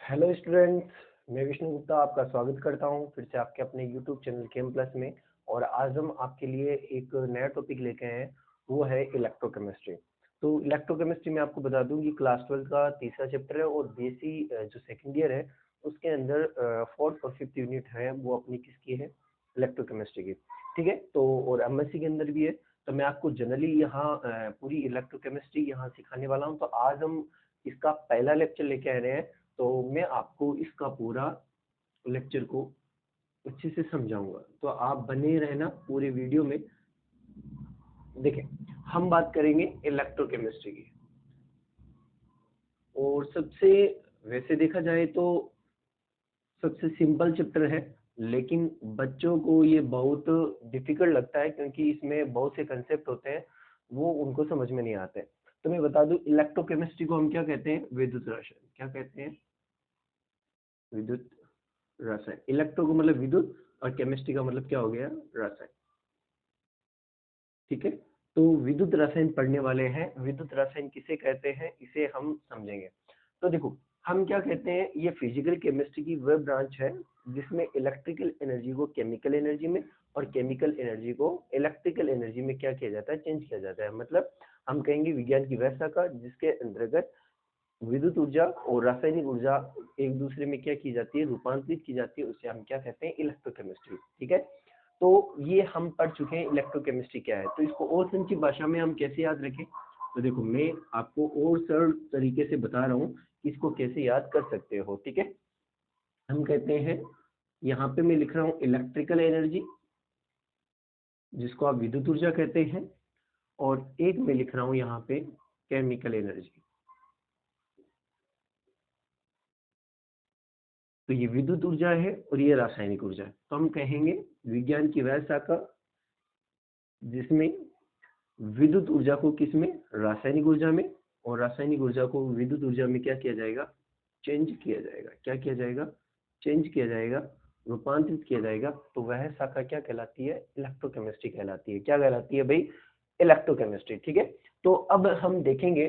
Hello students, मैं विष्णु गुप्ता आपका स्वागत करता हूं फिर से आपके अपने यूट्यूब चैनल केम प्लस में। और आज हम आपके लिए एक नया टॉपिक लेके आए हैं, वो है इलेक्ट्रोकेमिस्ट्री। तो इलेक्ट्रोकेमिस्ट्री में आपको बता दूं कि क्लास 12 का तीसरा चैप्टर है और बीएससी जो सेकंड ईयर है उसके अंदर फोर्थ और फिफ्थ यूनिट है वो अपनी किसकी है, इलेक्ट्रोकेमिस्ट्री की। ठीक है, तो और एमएससी के अंदर भी है। तो मैं आपको जनरली यहाँ पूरी इलेक्ट्रोकेमिस्ट्री यहाँ सिखाने वाला हूँ। तो आज हम इसका पहला लेक्चर लेके आ रहे हैं। तो मैं आपको इसका पूरा लेक्चर को अच्छे से समझाऊंगा, तो आप बने रहना पूरे वीडियो में। देखिए, हम बात करेंगे इलेक्ट्रोकेमिस्ट्री की। और सबसे वैसे देखा जाए तो सबसे सिंपल चैप्टर है, लेकिन बच्चों को ये बहुत डिफिकल्ट लगता है क्योंकि इसमें बहुत से कंसेप्ट होते हैं वो उनको समझ में नहीं आते। तो मैं बता दूं, इलेक्ट्रोकेमिस्ट्री को हम क्या कहते हैं, विद्युत रसायन। क्या कहते हैं? विद्युत रसायन। इलेक्ट्रो का मतलब विद्युत और केमिस्ट्री का मतलब क्या हो गया, रसायन। ठीक है, तो विद्युत रसायन पढ़ने वाले हैं। विद्युत रसायन किसे कहते हैं इसे हम समझेंगे। तो देखो, हम क्या कहते हैं, ये फिजिकल केमिस्ट्री की वह ब्रांच है जिसमें इलेक्ट्रिकल एनर्जी को केमिकल एनर्जी में और केमिकल एनर्जी को इलेक्ट्रिकल एनर्जी में क्या किया जाता है, चेंज किया जाता है। मतलब हम कहेंगे विज्ञान की वह शाखा जिसके अंतर्गत विद्युत ऊर्जा और रासायनिक ऊर्जा एक दूसरे में क्या की जाती है, रूपांतरित की जाती है, उसे हम क्या कहते हैं, इलेक्ट्रोकेमिस्ट्री। ठीक है, तो ये हम पढ़ चुके हैं इलेक्ट्रोकेमिस्ट्री क्या है। तो इसको और संक्षिप्त भाषा में हम कैसे याद रखें, तो देखो मैं आपको और सरल तरीके से बता रहा हूँ कि इसको कैसे याद कर सकते हो। ठीक है, हम कहते हैं, यहाँ पे मैं लिख रहा हूँ इलेक्ट्रिकल एनर्जी जिसको आप विद्युत ऊर्जा कहते हैं, और एक मैं लिख रहा हूँ यहाँ पे केमिकल एनर्जी। तो ये विद्युत ऊर्जा है और ये रासायनिक ऊर्जा है। तो हम कहेंगे विज्ञान की वह शाखा जिसमें विद्युत ऊर्जा को किसमें, रासायनिक ऊर्जा में, और रासायनिक ऊर्जा को विद्युत ऊर्जा में क्या किया जाएगा, चेंज किया जाएगा। क्या किया जाएगा, चेंज किया जाएगा, रूपांतरित किया जाएगा। तो वह शाखा क्या कहलाती है, इलेक्ट्रोकेमिस्ट्री कहलाती है। क्या कहलाती है भाई, इलेक्ट्रोकेमिस्ट्री। ठीक है, तो अब हम देखेंगे,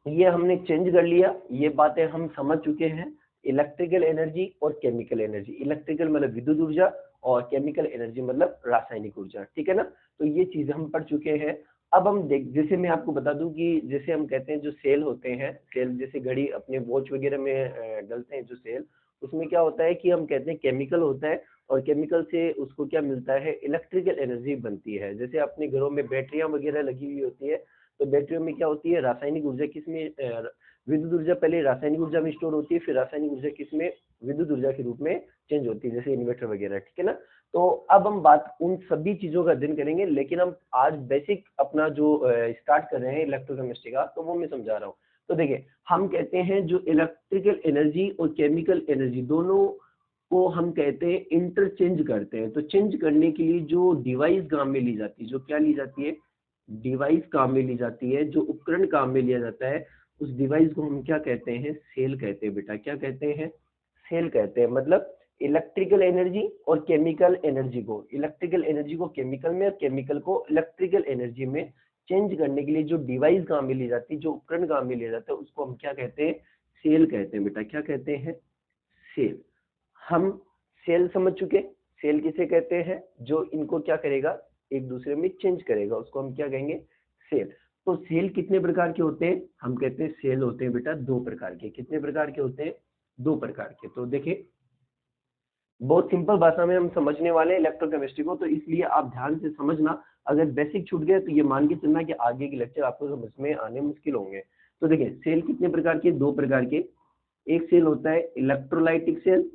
ये हमने चेंज कर लिया, ये बातें हम समझ चुके हैं। इलेक्ट्रिकल एनर्जी और केमिकल एनर्जी, इलेक्ट्रिकल मतलब विद्युत ऊर्जा और केमिकल एनर्जी मतलब रासायनिक ऊर्जा। ठीक है ना, तो ये चीज हम पढ़ चुके हैं। अब हम देख, जैसे मैं आपको बता दूं कि जैसे हम कहते हैं जो सेल होते हैं, सेल जैसे घड़ी अपने वॉच वगैरह में डलते हैं जो सेल, उसमें क्या होता है कि हम कहते हैं केमिकल होता है, और केमिकल से उसको क्या मिलता है, इलेक्ट्रिकल एनर्जी बनती है। जैसे अपने घरों में बैटरियां वगैरह लगी हुई होती है, तो बैटरियों में क्या होती है, रासायनिक ऊर्जा किसमें, विद्युत ऊर्जा पहले रासायनिक ऊर्जा में स्टोर होती है, फिर रासायनिक ऊर्जा किसमें, विद्युत ऊर्जा के रूप में चेंज होती है, जैसे इन्वर्टर वगैरह। ठीक है ना, तो अब हम बात उन सभी चीजों का अध्ययन करेंगे, लेकिन हम आज बेसिक अपना जो स्टार्ट कर रहे हैं इलेक्ट्रोकेमिस्ट्री का, तो वो मैं समझा रहा हूँ। तो देखिए, हम कहते हैं जो इलेक्ट्रिकल एनर्जी और केमिकल एनर्जी दोनों को हम कहते हैं इंटरचेंज करते हैं। तो चेंज करने के लिए जो डिवाइस काम में ली जाती है, जो क्या ली जाती है, डिवाइस काम में ली जाती है, जो उपकरण काम में लिया जाता है, उस डिवाइस को हम क्या कहते हैं, सेल कहते हैं। बेटा क्या कहते हैं, सेल कहते हैं। मतलब इलेक्ट्रिकल एनर्जी और केमिकल एनर्जी को, इलेक्ट्रिकल एनर्जी को केमिकल में और केमिकल को इलेक्ट्रिकल एनर्जी में चेंज करने के लिए जो डिवाइस काम में ली जाती है, जो उपकरण काम में लिया जाता है, उसको हम क्या कहते हैं, सेल कहते हैं। बेटा क्या कहते हैं, सेल। हम सेल समझ चुके, सेल किसे कहते हैं, जो इनको क्या करेगा, एक दूसरे में चेंज करेगा, उसको हम क्या कहेंगे, सेल। तो सेल कितने प्रकार के होते हैं, हम कहते हैं सेल होते हैं बेटा दो प्रकार के। कितने प्रकार के होते हैं, दो प्रकार के। तो देखिए, बहुत सिंपल भाषा में हम समझने वाले हैं इलेक्ट्रोकेमिस्ट्री को, तो इसलिए आप ध्यान से समझना। अगर बेसिक छूट गए तो ये मान के चलना कि आगे के लेक्चर आपको समझ में आने मुश्किल होंगे। तो देखिए, सेल कितने प्रकार के, दो प्रकार के। एक सेल होता है इलेक्ट्रोलाइटिक सेल,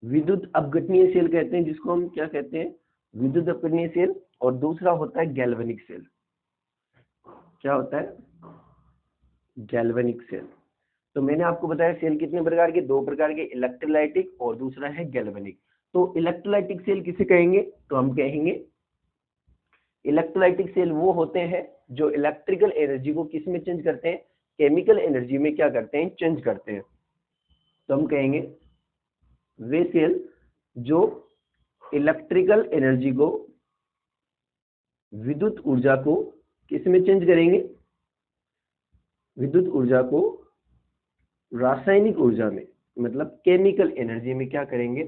विद्युत अपघटनीय सेल कहते हैं जिसको हम क्या कहते हैं, विद्युत अपघटनीय सेल। और दूसरा होता है गैल्वेनिक सेल। क्या होता है, गैल्वेनिक सेल। तो मैंने आपको बताया सेल कितने प्रकार के, दो प्रकार के, इलेक्ट्रोलाइटिक और दूसरा है गैल्वेनिक। तो इलेक्ट्रोलाइटिक सेल किसे कहेंगे, तो हम कहेंगे इलेक्ट्रोलाइटिक सेल वो होते हैं जो इलेक्ट्रिकल एनर्जी को किस में चेंज करते हैं, केमिकल एनर्जी में क्या करते हैं, चेंज करते हैं। तो हम कहेंगे वे सेल जो इलेक्ट्रिकल एनर्जी को, विद्युत ऊर्जा को किस में चेंज करेंगे, विद्युत ऊर्जा को रासायनिक ऊर्जा में मतलब केमिकल एनर्जी में क्या करेंगे,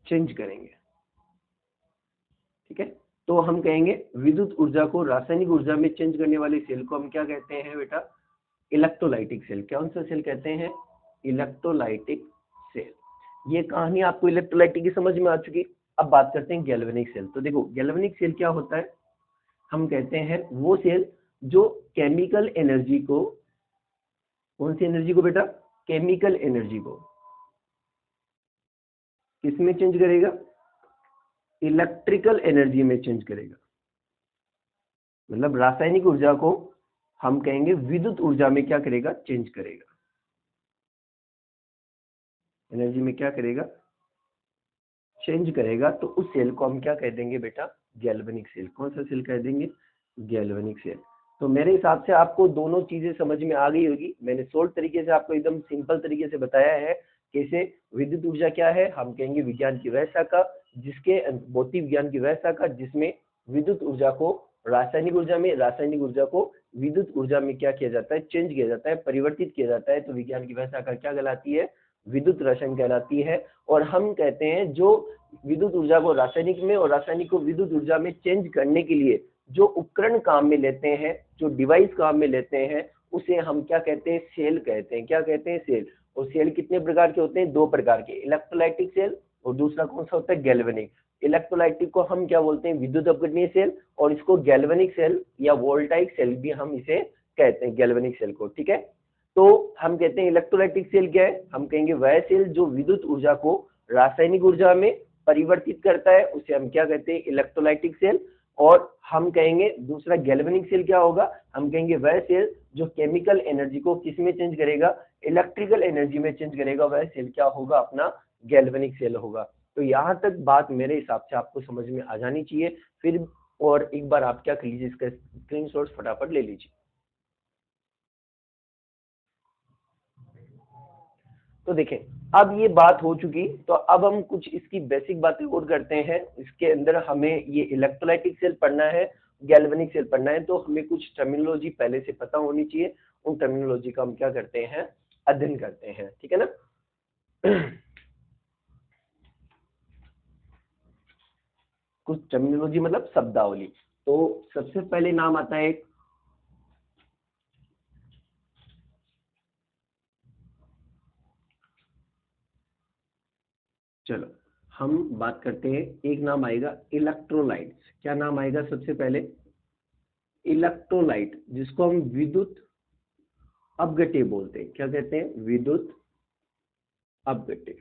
चेंज करेंगे। ठीक है, तो हम कहेंगे विद्युत ऊर्जा को रासायनिक ऊर्जा में चेंज करने वाले सेल को हम क्या कहते हैं बेटा, इलेक्ट्रोलाइटिक सेल। कौन सा सेल कहते हैं, इलेक्ट्रोलाइटिक सेल। ये कहानी आपको इलेक्ट्रोलाइटिक की समझ में आ चुकी। अब बात करते हैं गैल्वेनिक सेल। तो देखो गैल्वेनिक सेल क्या होता है, हम कहते हैं वो सेल जो केमिकल एनर्जी को, कौन सी एनर्जी को बेटा, केमिकल एनर्जी को किसमें चेंज करेगा, इलेक्ट्रिकल एनर्जी में चेंज करेगा। मतलब रासायनिक ऊर्जा को हम कहेंगे विद्युत ऊर्जा में क्या करेगा, चेंज करेगा। एनर्जी में क्या करेगा, चेंज करेगा। तो उस सेल को हम क्या कह देंगे बेटा, गैल्वेनिक सेल। कौन सा सेल कह देंगे, गैल्वेनिक सेल। तो मेरे हिसाब से आपको दोनों चीजें समझ में आ गई होगी। मैंने शॉर्ट तरीके से आपको एकदम सिंपल तरीके से बताया है कैसे विद्युत ऊर्जा क्या है, हम कहेंगे विज्ञान की वह शाखा, जिसके भौतिक विज्ञान की वह शाखा जिसमें विद्युत ऊर्जा को रासायनिक ऊर्जा में, रासायनिक ऊर्जा को विद्युत ऊर्जा में क्या किया जाता है, चेंज किया जाता है, परिवर्तित किया जाता है। तो विज्ञान की वह शाखा क्या कहलाती है, विद्युत रसायन कहलाती है। और हम कहते हैं जो विद्युत ऊर्जा को रासायनिक में और रासायनिक को विद्युत ऊर्जा में चेंज करने के लिए जो उपकरण काम में लेते हैं, जो डिवाइस काम में लेते हैं, उसे हम क्या कहते हैं, सेल कहते हैं। क्या कहते हैं, सेल। और सेल कितने प्रकार के होते हैं, दो प्रकार के, इलेक्ट्रोलाइटिक सेल और दूसरा कौन सा होता है, गैल्वेनिक। इलेक्ट्रोलाइटिक को हम क्या बोलते हैं, विद्युत अपघटनीय सेल, और इसको गैल्वेनिक सेल या वोल्टाइक सेल भी हम इसे कहते हैं, गैल्वेनिक सेल को। ठीक है, तो हम कहते हैं इलेक्ट्रोलाइटिक सेल क्या है, हम कहेंगे वह सेल जो विद्युत ऊर्जा को रासायनिक ऊर्जा में परिवर्तित करता है, उसे हम क्या कहते हैं, इलेक्ट्रोलाइटिक सेल। और हम कहेंगे दूसरा गैल्वेनिक सेल क्या होगा, हम कहेंगे वह सेल जो केमिकल एनर्जी को किस में चेंज करेगा, इलेक्ट्रिकल एनर्जी में चेंज करेगा, वह सेल क्या होगा, अपना गैल्वेनिक सेल होगा। तो यहाँ तक बात मेरे हिसाब से आपको समझ में आ जानी चाहिए। फिर और एक बार आप क्या कर लीजिए, इसका स्क्रीनशॉट फटाफट ले लीजिए। तो देखें अब ये बात हो चुकी, तो अब हम कुछ इसकी बेसिक बातें और करते हैं। इसके अंदर हमें ये इलेक्ट्रोलाइटिक सेल पढ़ना है, गैल्वेनिक सेल पढ़ना है, तो हमें कुछ टर्मिनोलॉजी पहले से पता होनी चाहिए। उन टर्मिनोलॉजी का हम क्या करते हैं, अध्ययन करते हैं। ठीक है ना। कुछ टर्मिनोलॉजी मतलब शब्दावली। तो सबसे पहले नाम आता है, चलो हम बात करते हैं, एक नाम आएगा इलेक्ट्रोलाइट्स। क्या नाम आएगा सबसे पहले, इलेक्ट्रोलाइट, जिसको हम विद्युत अपघट्य बोलते हैं। क्या कहते हैं, विद्युत अपघट्य।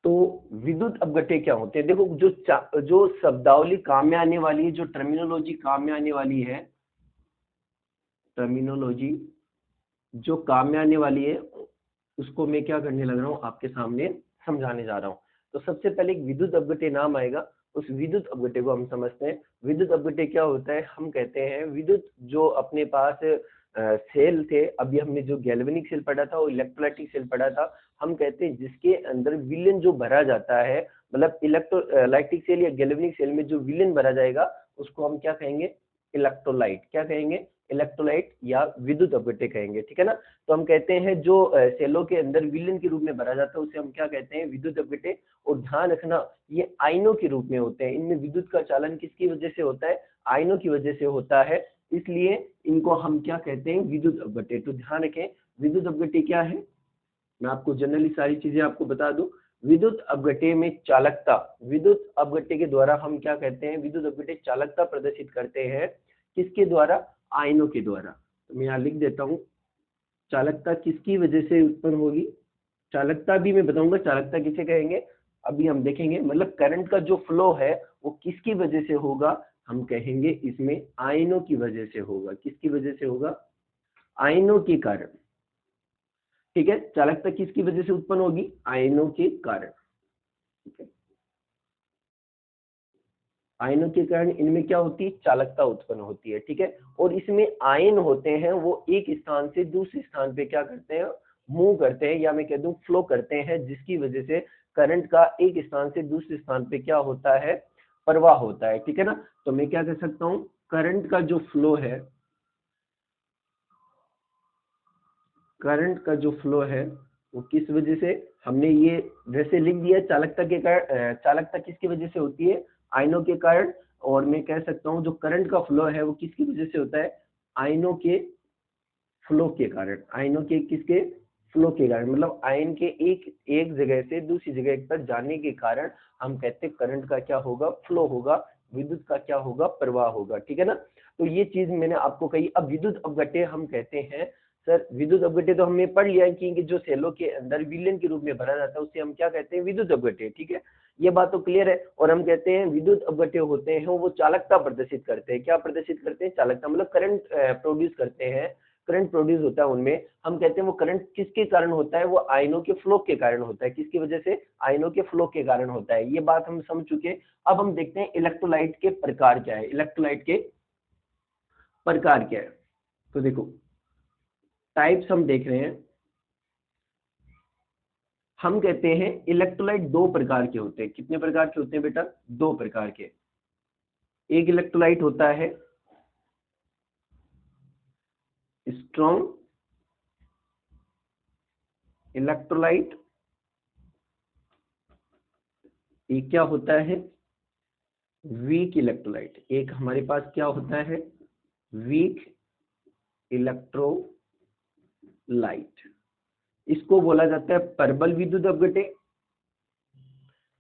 तो विद्युत अपघट्य क्या होते हैं, देखो जो शब्दावली काम में आने वाली है, जो टर्मिनोलॉजी काम में आने वाली है, टर्मिनोलॉजी जो काम में आने वाली है, उसको मैं क्या करने लग रहा हूं, आपके सामने समझाने जा रहा हूं। तो सबसे पहले एक विद्युत अपघट्य नाम आएगा, उस विद्युत अपघट्य को हम समझते हैं। विद्युत अपघट्य क्या होता है, हम कहते हैं विद्युत जो अपने पास सेल थे, अभी हमने जो गैल्वेनिक सेल पढ़ा था और इलेक्ट्रोलाइटिक सेल पढ़ा था, हम कहते हैं जिसके अंदर विलयन जो भरा जाता है, मतलब इलेक्ट्रोलाइटिक सेल या गैल्वेनिक सेल में जो विलयन भरा जाएगा, उसको हम क्या कहेंगे, इलेक्ट्रोलाइट। क्या कहेंगे, इलेक्ट्रोलाइट या विद्युत अपघट्य कहेंगे। ठीक है ना। तो हम कहते हैं जो सेलों के अंदर विलयन के रूप में भरा जाता है, उसे हम क्या कहते हैं, विद्युत अपघट्य। और ध्यान रखना ये आयनों के रूप में होते हैं, इनमें विद्युत का चालन किसकी वजह से होता है, आयनों की वजह से होता है, इसलिए इनको हम क्या कहते हैं, विद्युत अपघट्य। तो ध्यान रखें विद्युत अपघट्य क्या है, मैं आपको जनरली सारी चीजें आपको बता दूं। विद्युत अपघट्य में चालकता, विद्युत अपघट्य के द्वारा हम क्या कहते हैं, विद्युत अपघट्य चालकता प्रदर्शित करते हैं, किसके द्वारा, आयनों के द्वारा। तो मैं यहाँ लिख देता हूँ, चालकता किसकी वजह से उत्पन्न होगी, चालकता भी मैं बताऊंगा चालकता किसे कहेंगे, अभी हम देखेंगे। मतलब करंट का जो फ्लो है वो किसकी वजह से होगा, हम कहेंगे इसमें आयनों की वजह से होगा। किसकी वजह से होगा, आयनों के कारण। ठीक है, चालकता किसकी वजह से उत्पन्न होगी, आयनों के कारण। ठीक है, आयनों के कारण इनमें क्या होती है, चालकता उत्पन्न होती है। ठीक है, और इसमें आयन होते हैं वो एक स्थान से दूसरे स्थान पे क्या करते हैं, मूव करते हैं, या मैं कह दूं फ्लो करते हैं, जिसकी वजह से करंट का एक स्थान से दूसरे स्थान पे क्या होता है, प्रवाह होता है। ठीक है ना। तो मैं क्या कह सकता हूँ, करंट का जो फ्लो है, करंट का जो फ्लो है वो किस वजह से, हमने ये वैसे लिख दिया चालकता के कारण, चालकता किसकी वजह से होती है, आयनों के कारण। और मैं कह सकता हूँ जो करंट का फ्लो है वो किसकी वजह से होता है, आयनों के फ्लो के कारण, आयनों के किसके फ्लो के कारण, मतलब आयन के एक जगह से दूसरी जगह पर जाने के कारण हम कहते हैं करंट का क्या होगा, फ्लो होगा, विद्युत का क्या होगा, प्रवाह होगा। ठीक है ना। तो ये चीज मैंने आपको कही। अब विद्युत अपघट्य हम कहते हैं, सर विद्युत अपघट्य तो हमने पढ़ लिया है कि जो सेलों के अंदर विलयन के रूप में भरा जाता है उसे हम क्या कहते हैं, विद्युत अपघट्य। ठीक है, ये बात तो क्लियर है। और हम कहते हैं विद्युत अपघट्य होते हैं वो चालकता प्रदर्शित करते हैं, क्या प्रदर्शित करते हैं, चालकता, मतलब करंट प्रोड्यूस करते हैं, करंट प्रोड्यूस होता है उनमें। हम कहते हैं वो करंट किसके कारण होता है, वो आयनों के फ्लो के कारण होता है। किसकी वजह से, आयनों के फ्लो के कारण होता है। ये बात हम समझ चुके। अब हम देखते हैं इलेक्ट्रोलाइट के प्रकार क्या है, इलेक्ट्रोलाइट के प्रकार क्या है। तो देखो टाइप्स हम देख रहे हैं। हम कहते हैं इलेक्ट्रोलाइट दो प्रकार के होते हैं। कितने प्रकार के होते हैं बेटा, दो प्रकार के। एक इलेक्ट्रोलाइट होता है स्ट्रॉन्ग इलेक्ट्रोलाइट, एक क्या होता है वीक इलेक्ट्रोलाइट। एक हमारे पास क्या होता है वीक इलेक्ट्रोलाइट। इसको बोला जाता है प्रबल विद्युत अपघट्य,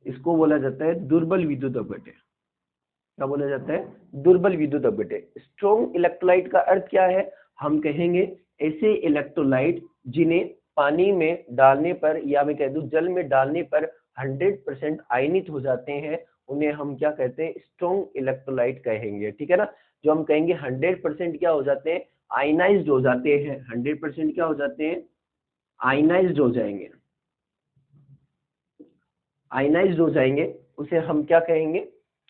इसको बोला जाता है दुर्बल विद्युत अपघट्य। क्या बोला जाता है, दुर्बल विद्युत अपघट्य। स्ट्रॉन्ग इलेक्ट्रोलाइट का अर्थ क्या है, हम कहेंगे ऐसे इलेक्ट्रोलाइट जिन्हें पानी में डालने पर, या मैं कह दूं जल में डालने पर 100% आयनित हो जाते हैं, उन्हें हम क्या कहते हैं, स्ट्रॉन्ग इलेक्ट्रोलाइट कहेंगे। ठीक है ना। जो हम कहेंगे 100% क्या हो जाते हैं, आयनाइज्ड हो जाते हैं, 100% क्या हो जाते हैं, आयनाइज्ड हो जाएंगे, आयनाइज्ड हो जाएंगे, उसे हम क्या कहेंगे,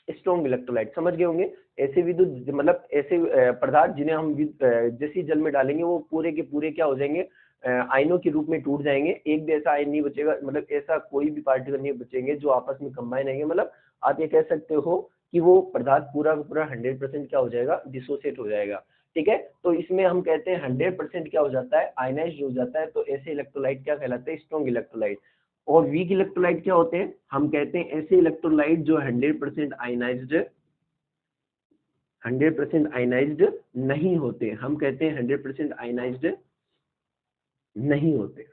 स्ट्रॉन्ग इलेक्ट्रोलाइट। समझ गए होंगे। ऐसे विद्युत मतलब ऐसे पदार्थ जिन्हें हम जैसे जल में डालेंगे वो पूरे के पूरे क्या हो जाएंगे, आयनों के रूप में टूट जाएंगे। एक भी ऐसा आयन नहीं बचेगा, मतलब ऐसा कोई भी पार्टिकल नहीं बचेंगे जो आपस में कंबाइन रहेंगे। मतलब आप ये कह सकते हो कि वो पदार्थ पूरा का पूरा 100% क्या हो जाएगा, डिसोसिएट हो जाएगा। ठीक है। तो इसमें हम कहते हैं 100% क्या हो जाता है, आयनाइज्ड हो जाता है। तो ऐसे इलेक्ट्रोलाइट क्या कहलाते हैं, स्ट्रॉन्ग इलेक्ट्रोलाइट। और वीक इलेक्ट्रोलाइट क्या होते हैं, हम कहते हैं ऐसे इलेक्ट्रोलाइट जो 100% आयनाइज्ड, 100% आयनाइज्ड नहीं होते। हम कहते हैं 100% आयनाइज्ड नहीं होते,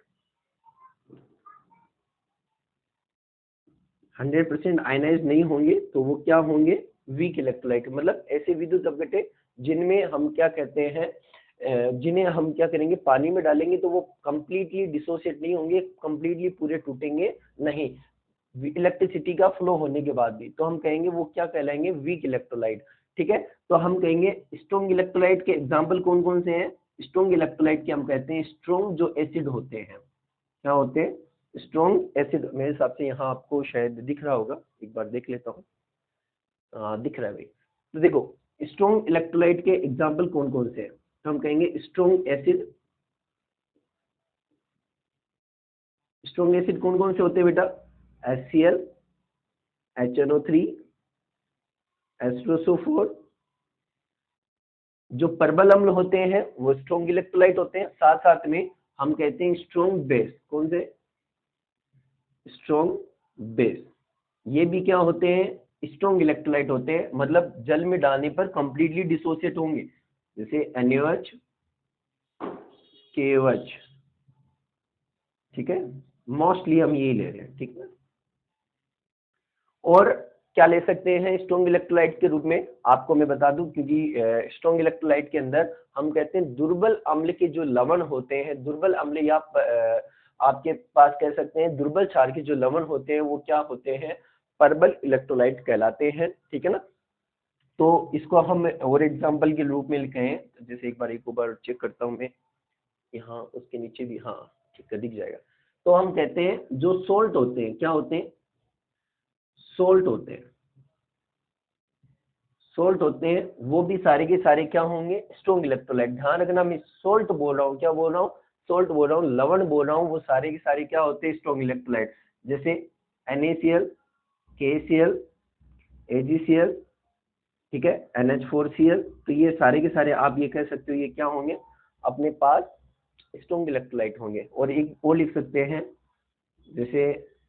100% आयनाइज्ड नहीं होंगे तो वो क्या होंगे, वीक इलेक्ट्रोलाइट। मतलब ऐसे विद्युत अपघट्य जिनमें हम क्या कहते हैं, जिन्हें हम क्या करेंगे, पानी में डालेंगे तो वो कंप्लीटली डिसोसिएट नहीं होंगे, कंप्लीटली पूरे टूटेंगे नहीं, इलेक्ट्रिसिटी का फ्लो होने के बाद भी। तो हम कहेंगे वो क्या कहलाएंगे, वीक इलेक्ट्रोलाइट। ठीक है। तो हम कहेंगे स्ट्रॉन्ग इलेक्ट्रोलाइट के एग्जांपल कौन कौन से हैं, स्ट्रॉन्ग इलेक्ट्रोलाइट के हम कहते हैं स्ट्रॉन्ग जो एसिड होते हैं, क्या होते हैं, स्ट्रॉन्ग एसिड। मेरे हिसाब से यहाँ आपको शायद दिख रहा होगा, एक बार देख लेता हूँ। दिख रहा है भाई। तो देखो स्ट्रॉन्ग इलेक्ट्रोलाइट के एग्जांपल कौन कौन से हैं। तो हम कहेंगे स्ट्रॉन्ग एसिड, स्ट्रॉन्ग एसिड कौन कौन से होते हैं बेटा, HCl, HNO3, H2SO4। जो प्रबल अम्ल होते हैं वो स्ट्रॉन्ग इलेक्ट्रोलाइट होते हैं। साथ साथ में हम कहते हैं स्ट्रॉन्ग बेस, कौन से, स्ट्रॉन्ग बेस। ये भी क्या होते हैं, स्ट्रॉन्ग इलेक्ट्रोलाइट होते हैं, मतलब जल में डालने पर कंप्लीटली डिसोसिएट होंगे, जैसे NaOH, KOH। ठीक है, मोस्टली हम यही ले रहे हैं। ठीक है। और क्या ले सकते हैं स्ट्रॉन्ग इलेक्ट्रोलाइट के रूप में, आपको मैं बता दूं, क्योंकि स्ट्रॉन्ग इलेक्ट्रोलाइट के अंदर हम कहते हैं दुर्बल अम्ल के जो लवण होते हैं, दुर्बल अम्ल या आपके पास कह सकते हैं दुर्बल क्षार के जो लवण होते हैं वो क्या होते हैं, प्रबल इलेक्ट्रोलाइट कहलाते हैं। ठीक है ना। तो इसको हम और एग्जाम्पल के रूप में लिखे हैं, जैसे एक बार चेक करता हूँ मैं, यहाँ उसके नीचे भी, हाँ ठीक है दिख जाएगा। तो हम कहते हैं जो सोल्ट होते हैं, क्या होते हैं, सोल्ट होते हैं, सोल्ट होते हैं, वो भी सारे के सारे क्या होंगे, स्ट्रॉन्ग इलेक्ट्रोलाइट। ध्यान रखना मैं सोल्ट बोल रहा हूँ, क्या बोल रहा हूँ, सोल्ट बोल रहा हूँ, लवण बोल रहा हूँ, वो सारे के सारे क्या होते हैं, स्ट्रॉन्ग इलेक्ट्रोलाइट। जैसे NaCl, KCl, AgCl, ठीक है, NH4Cl। तो ये सारे के सारे आप ये कह सकते हो ये क्या होंगे अपने पास स्ट्रॉन्ग इलेक्ट्रोलाइट होंगे। और एक वो लिख सकते हैं, जैसे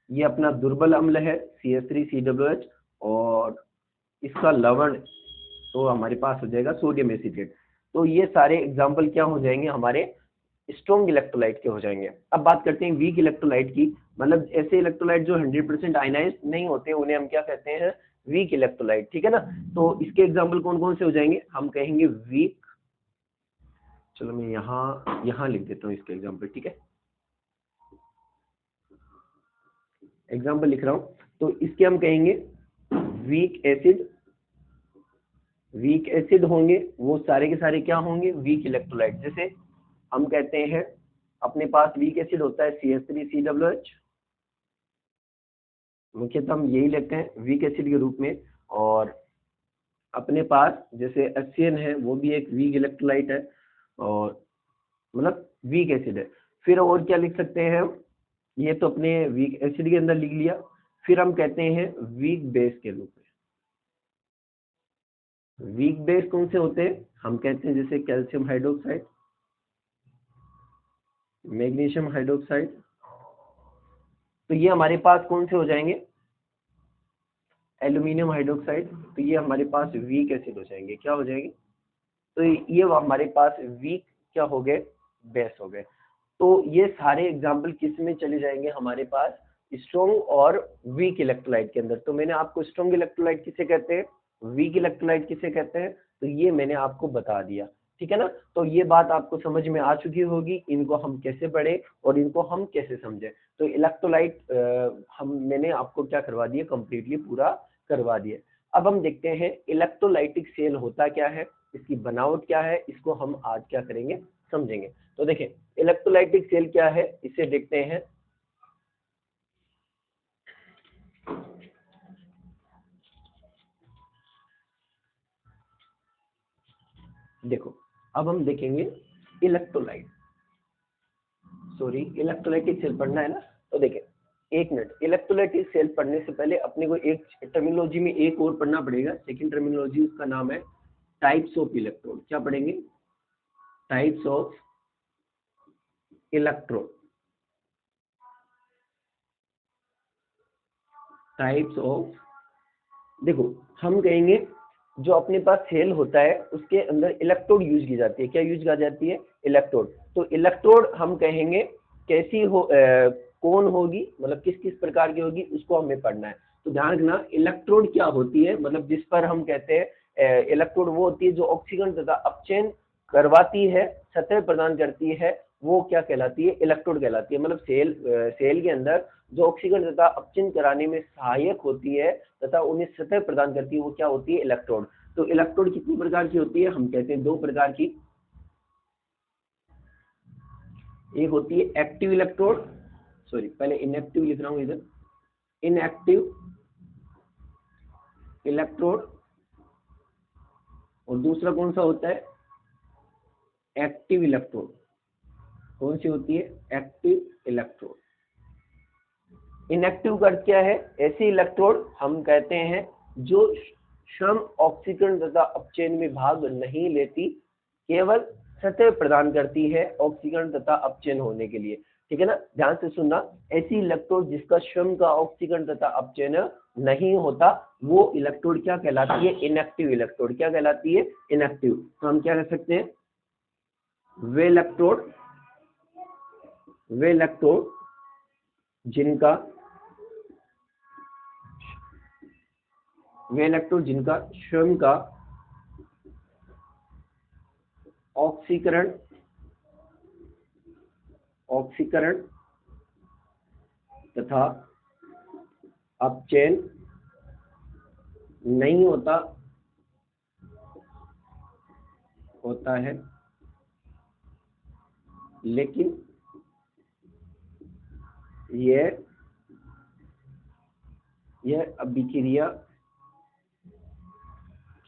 ये अपना दुर्बल अम्ल है CH3COOH, और इसका लवण तो हमारे पास हो जाएगा सोडियम एसीटेट। तो ये सारे एग्जाम्पल क्या हो जाएंगे, हमारे स्ट्रॉन्ग इलेक्ट्रोलाइट के हो जाएंगे। अब बात करते हैं वीक इलेक्ट्रोलाइट की, मतलब ऐसे इलेक्ट्रोलाइट जो 100% आयनाइज्ड नहीं होते उन्हें हम क्या कहते हैं, वीक इलेक्ट्रोलाइट, ठीक है ना। तो इसके एग्जाम्पल कौन कौन से हो जाएंगे, हम कहेंगे वीक, चलो मैं यहाँ लिख देता हूँ इसके एग्जाम्पल, ठीक है, एग्जाम्पल लिख रहा हूँ। तो इसके हम कहेंगे वीक एसिड, वीक एसिड होंगे वो सारे के सारे क्या होंगे, वीक इलेक्ट्रोलाइट। जैसे हम कहते हैं अपने पास वीक एसिड होता है CH3COOH, मुख्यतः हम यही लेते हैं वीक एसिड के रूप में। और अपने पास जैसे HCN है, वो भी एक वीक इलेक्ट्रोलाइट है, और मतलब वीक एसिड है। फिर और क्या लिख सकते हैं हम, ये तो अपने वीक एसिड के अंदर लिख लिया। फिर हम कहते हैं वीक बेस के रूप में। वीक बेस कौन से होते हैं, हम कहते हैं जैसे कैल्शियम हाइड्रोक्साइड, मैग्नीशियम हाइड्रोक्साइड। तो ये हमारे पास कौन से हो जाएंगे, एल्यूमिनियम हाइड्रोक्साइड। तो ये हमारे पास वीक एसिड हो जाएंगे, क्या हो जाएंगे, तो ये हमारे पास वीक क्या हो गए, बेस हो गए। तो ये सारे एग्जाम्पल किस में चले जाएंगे, हमारे पास स्ट्रॉन्ग और वीक इलेक्ट्रोलाइट के अंदर। तो मैंने आपको स्ट्रॉन्ग इलेक्ट्रोलाइट किसे कहते हैं, वीक इलेक्ट्रोलाइट किसे कहते हैं, तो ये मैंने आपको बता दिया, ठीक है ना। तो ये बात आपको समझ में आ चुकी होगी, इनको हम कैसे पढ़े और इनको हम कैसे समझे। तो इलेक्ट्रोलाइट मैंने आपको क्या करवा दिया, कंप्लीटली पूरा करवा दिया। अब हम देखते हैं इलेक्ट्रोलाइटिक सेल होता क्या है, इसकी बनावट क्या है, इसको हम आज क्या करेंगे, समझेंगे। तो देखें इलेक्ट्रोलाइटिक सेल क्या है, इसे देखते हैं। देखो अब हम देखेंगे इलेक्ट्रोलाइट, सॉरी इलेक्ट्रोलाइटिक सेल पढ़ना है ना। तो देखें एक मिनट, इलेक्ट्रोलाइटिक सेल पढ़ने से पहले अपने को एक टर्मिनोलॉजी में एक और पढ़ना पड़ेगा, सेकंड टर्मिनोलॉजी, उसका नाम है टाइप्स ऑफ इलेक्ट्रोड। क्या पढ़ेंगे, types of electrode, types of. देखो हम कहेंगे जो अपने पास सेल होता है उसके अंदर इलेक्ट्रोड यूज की जाती है, क्या यूज की जाती है, इलेक्ट्रोड। तो इलेक्ट्रोड हम कहेंगे कैसी हो, कौन होगी, मतलब किस किस प्रकार की होगी, उसको हमें पढ़ना है। तो ध्यान रखना इलेक्ट्रोड क्या होती है, मतलब जिस पर हम कहते हैं इलेक्ट्रोड वो होती है जो ऑक्सीजन तथा अपचयन करवाती है, सतह प्रदान करती है, वो क्या कहलाती है, इलेक्ट्रोड कहलाती है। मतलब सेल के अंदर जो ऑक्सीजन तथा अपचयन कराने में सहायक होती है तथा उन्हें सतह प्रदान करती है, वो क्या होती है, इलेक्ट्रोड। तो इलेक्ट्रोड कितनी प्रकार की होती है, हम कहते हैं दो प्रकार की। एक होती है एक्टिव इलेक्ट्रोड, सॉरी पहले इनएक्टिव लिख रहा हूं इधर, इनएक्टिव इलेक्ट्रोड, और दूसरा कौन सा होता है, एक्टिव इलेक्ट्रोड। कौन सी होती है, एक्टिव इलेक्ट्रोड। इनएक्टिव का अर्थ क्या है, ऐसी इलेक्ट्रोड हम कहते हैं जो स्वयं ऑक्सीकरण तथा अपचयन में भाग नहीं लेती, केवल सतह प्रदान करती है ऑक्सीकरण तथा अपचयन होने के लिए, ठीक है ना। ध्यान से सुनना, ऐसी इलेक्ट्रोड जिसका स्वयं का ऑक्सीकरण तथा अपचयन नहीं होता, वो इलेक्ट्रोड क्या कहलाती है, इनएक्टिव इलेक्ट्रोड। क्या कहलाती है, इनएक्टिव। तो हम क्या कह सकते हैं, वे इलेक्ट्रोड जिनका स्वयं का ऑक्सीकरण तथा अपचयन नहीं होता है, लेकिन यह अभिक्रिया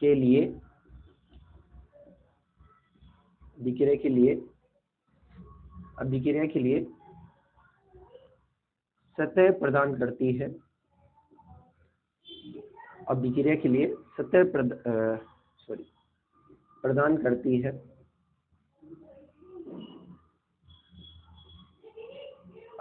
के लिए सतह प्रदान करती है, अभिक्रिया के लिए सतह प्रदान करती है,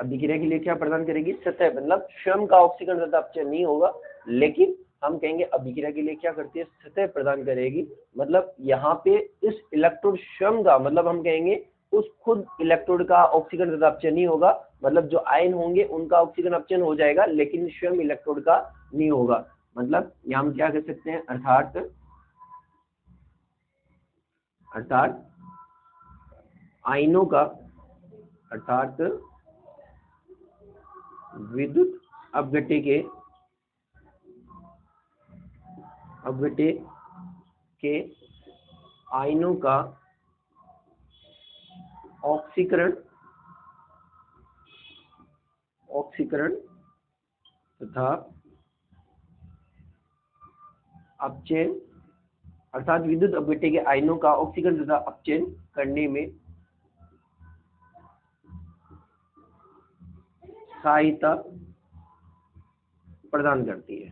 अभिक्रिया के लिए क्या प्रदान करेगी? सतह, मतलब स्वयं का ऑक्सीकरण तथा अपचयन नहीं होगा, लेकिन हम कहेंगे अभिक्रिया के लिए क्या करती है? सतह प्रदान करेगी। मतलब यहाँ पे इस इलेक्ट्रोड स्वयं का, मतलब हम कहेंगे उस खुद इलेक्ट्रोड का ऑक्सीकरण तथा अपचयन नहीं होगा, मतलब जो आयन होंगे उनका ऑक्सीकरण अपचयन हो जाएगा, लेकिन स्वयं इलेक्ट्रोड का नहीं होगा। मतलब यहाँ हम क्या कह सकते हैं? अर्थात आयनों का, अर्थात विद्युत अपघट्य के आयनों का ऑक्सीकरण तथा अपचयन, अर्थात विद्युत अपघट्य के आयनों का ऑक्सीकरण तथा अपचयन करने में सहायता प्रदान करती है।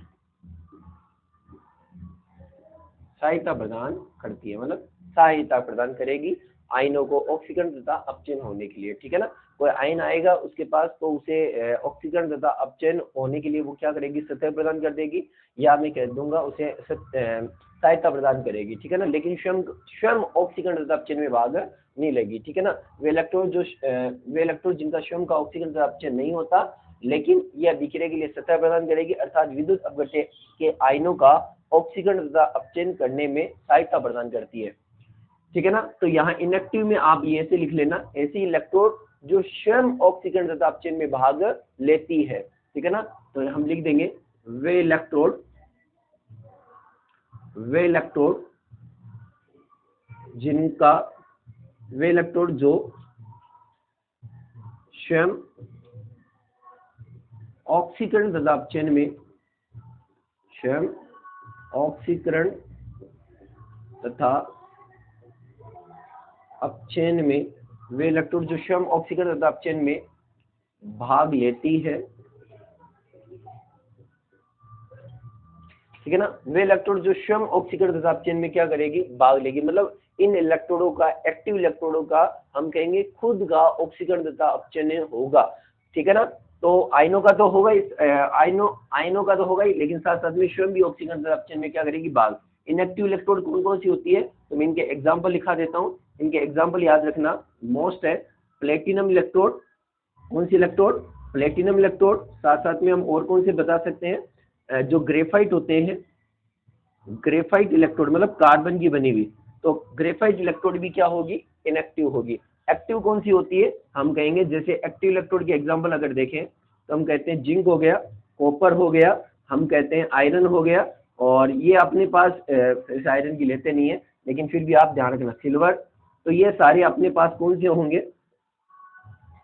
मतलब सहायता प्रदान करेगी आयनों को ऑक्सीकरण तथा अपचयन होने के लिए, ठीक है ना। कोई आयन आएगा उसके पास, तो उसे ऑक्सीकरण तथा अपचयन होने के लिए वो क्या करेगी? सतह प्रदान कर देगी, या मैं कह दूंगा उसे सहायता प्रदान करेगी, ठीक है ना। लेकिन स्वयं ऑक्सीकरण तथा अपचयन में भाग नहीं लेगी, ठीक है ना। वे इलेक्ट्रोड जिनका स्वयं का ऑक्सीकरण तथा अपचयन नहीं होता, लेकिन यह अभिक्रिया के लिए सतह प्रदान करेगी, अर्थात विद्युत अपघट्य के आयनों का ऑक्सीकरण तथा अपचयन करने में सहायता प्रदान करती है, ठीक है ना। तो यहाँ इनएक्टिव में आप ये ऐसे लिख लेना, ऐसी इलेक्ट्रोड जो स्वयं ऑक्सीकरण तथा अपचयन में भाग लेती है, ठीक है ना। तो हम लिख देंगे वे इलेक्ट्रोड जो स्वयं ऑक्सीकरण तथा अपचयन में वे इलेक्ट्रोड जो स्वयं ऑक्सीकरण तथा अपचयन में भाग लेती है, ठीक है ना। वे इलेक्ट्रोड जो स्वयं ऑक्सीकरण तथा अपचयन में क्या करेगी? भाग लेगी। मतलब इन इलेक्ट्रोडों का, एक्टिव इलेक्ट्रोडों का हम कहेंगे खुद का ऑक्सीकरण तथा अपचयन होगा, ठीक है ना। तो आयनों का तो होगा ही, आयनों का तो होगा ही, लेकिन साथ साथ में स्वयं भी ऑक्सीकरण तथा अपचयन में क्या करेगी? भाग। इनएक्टिव इलेक्ट्रोड कौन कौन सी होती है? तो मैं इनके एग्जाम्पल लिखा देता हूँ, इनके एग्जाम्पल याद रखना। मोस्ट है प्लेटिनम इलेक्ट्रोड। कौन सी इलेक्ट्रोड? Platinum electrode. साथ साथ में हम और कौन से बता सकते हैं? जो ग्रेफाइट होते हैं, ग्रेफाइट इलेक्ट्रोड, मतलब कार्बन की बनी हुई, तो ग्रेफाइट इलेक्ट्रोड भी क्या होगी? इनएक्टिव होगी। एक्टिव कौन सी होती है? हम कहेंगे जैसे एक्टिव इलेक्ट्रोड के एग्जांपल अगर देखें तो हम कहते हैं जिंक हो गया, कॉपर हो गया, हम कहते हैं आयरन हो गया, और ये अपने पास इस आयरन की लेते नहीं है, लेकिन फिर भी आप ध्यान रखना सिल्वर। तो ये सारे अपने पास कौन से होंगे?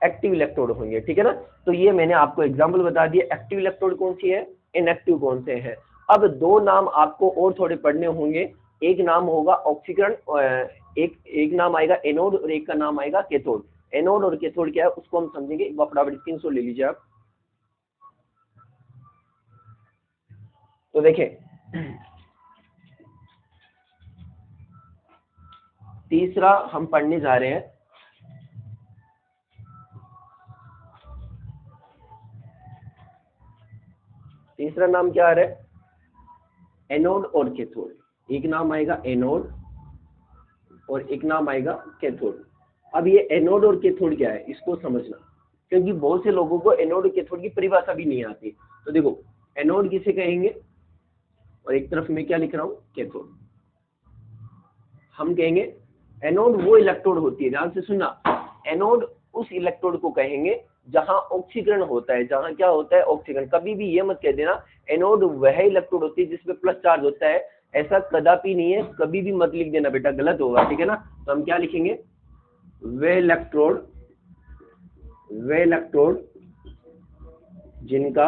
एक्टिव इलेक्ट्रोड होंगे, ठीक है ना। तो ये मैंने आपको एग्जाम्पल बता दिया, एक्टिव इलेक्ट्रोड कौन सी है, इनएक्टिव कौन से हैं। अब दो नाम आपको और थोड़े पढ़ने होंगे। एक नाम होगा ऑक्सीकरण, एक नाम आएगा एनोड और एक का नाम आएगा कैथोड। एनोड और कैथोड क्या है उसको हम समझेंगे, एक बार फटाफट स्क्रीनशॉट ले लीजिए आप। तो देखें, तीसरा हम पढ़ने जा रहे हैं तीसरा नाम क्या आ रहा है? एनोड और कैथोड। एक नाम आएगा एनोड और एक नाम आएगा कैथोड। अब ये एनोड और कैथोड क्या है इसको समझना, क्योंकि बहुत से लोगों को एनोड और कैथोड की परिभाषा भी नहीं आती। तो देखो, एनोड किसे कहेंगे और एक तरफ मैं क्या लिख रहा हूं? कैथोड। हम कहेंगे एनोड वो इलेक्ट्रोड होती है, ध्यान से सुनना, एनोड उस इलेक्ट्रोड को कहेंगे जहां ऑक्सीकरण होता है। जहां क्या होता है? ऑक्सीकरण। कभी भी ये मत कह देना एनोड वह इलेक्ट्रोड होती है जिसमें प्लस चार्ज होता है, ऐसा कदापि नहीं है, कभी भी मत लिख देना बेटा, गलत होगा, ठीक है ना। तो हम क्या लिखेंगे? वे इलेक्ट्रोड जिनका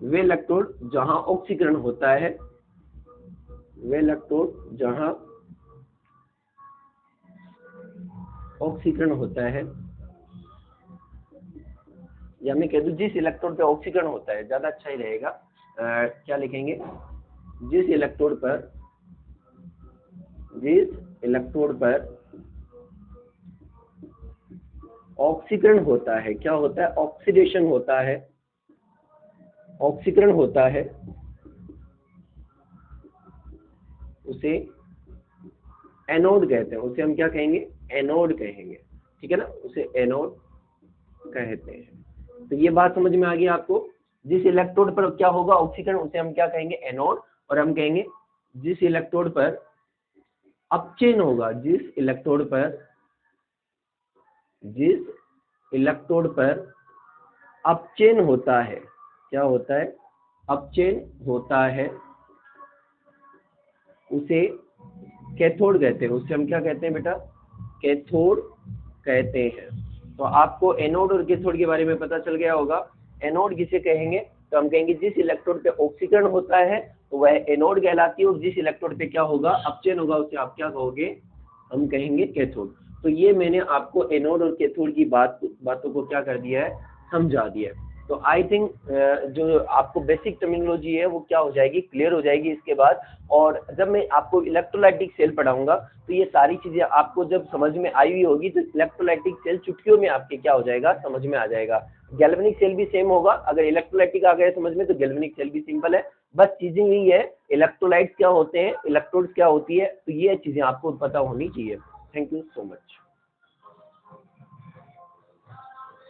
वे इलेक्ट्रोड जहां ऑक्सीकरण होता है, वे इलेक्ट्रोड जहां ऑक्सीकरण होता है, या मैं कह दूं जिस इलेक्ट्रोड पे ऑक्सीकरण होता है, ज्यादा अच्छा ही रहेगा। क्या लिखेंगे? जिस इलेक्ट्रोड पर ऑक्सीकरण होता है, क्या होता है, ऑक्सीडेशन होता है, ऑक्सीकरण होता है, उसे एनोड कहते हैं, उसे हम क्या कहेंगे, एनोड कहेंगे, ठीक है ना, उसे एनोड कहते हैं। तो ये बात समझ में आ गई आपको, जिस इलेक्ट्रोड पर क्या होगा ऑक्सीकरण उसे हम क्या कहेंगे, एनोड, और हम कहेंगे जिस इलेक्ट्रोड पर अपचयन होगा, जिस इलेक्ट्रोड पर अपचयन होता है, क्या होता है, अपचयन होता है, उसे कैथोड कहते हैं, उसे हम क्या कहते हैं बेटा, कैथोड कहते हैं। तो आपको एनोड और कैथोड के बारे में पता चल गया होगा। एनोड किसे कहेंगे, तो हम कहेंगे जिस इलेक्ट्रोड पे ऑक्सीकरण होता है तो वह एनोड कहलाती है, और जिस इलेक्ट्रोड पे क्या होगा, अपचयन होगा, उसे आप क्या कहोगे, हम कहेंगे कैथोड। तो ये मैंने आपको एनोड और कैथोड की बातों को क्या कर दिया है, समझा दिया है। तो आई थिंक जो आपको बेसिक टर्मिनोलॉजी है वो क्या हो जाएगी, क्लियर हो जाएगी इसके बाद। और जब मैं आपको इलेक्ट्रोलाइटिक सेल पढ़ाऊंगा तो ये सारी चीजें आपको जब समझ में आई हुई होगी तो इलेक्ट्रोलाइटिक सेल चुटकियों में आपके क्या हो जाएगा, समझ में आ जाएगा। गैल्वेनिक सेल भी सेम होगा, अगर इलेक्ट्रोलाइटिक आ गए समझ में तो गैल्वेनिक सेल भी सिंपल है। बस चीजें यही है, इलेक्ट्रोलाइट्स क्या होते हैं, इलेक्ट्रोड्स क्या होती है, तो ये चीजें आपको पता होनी चाहिए। Thank you so much.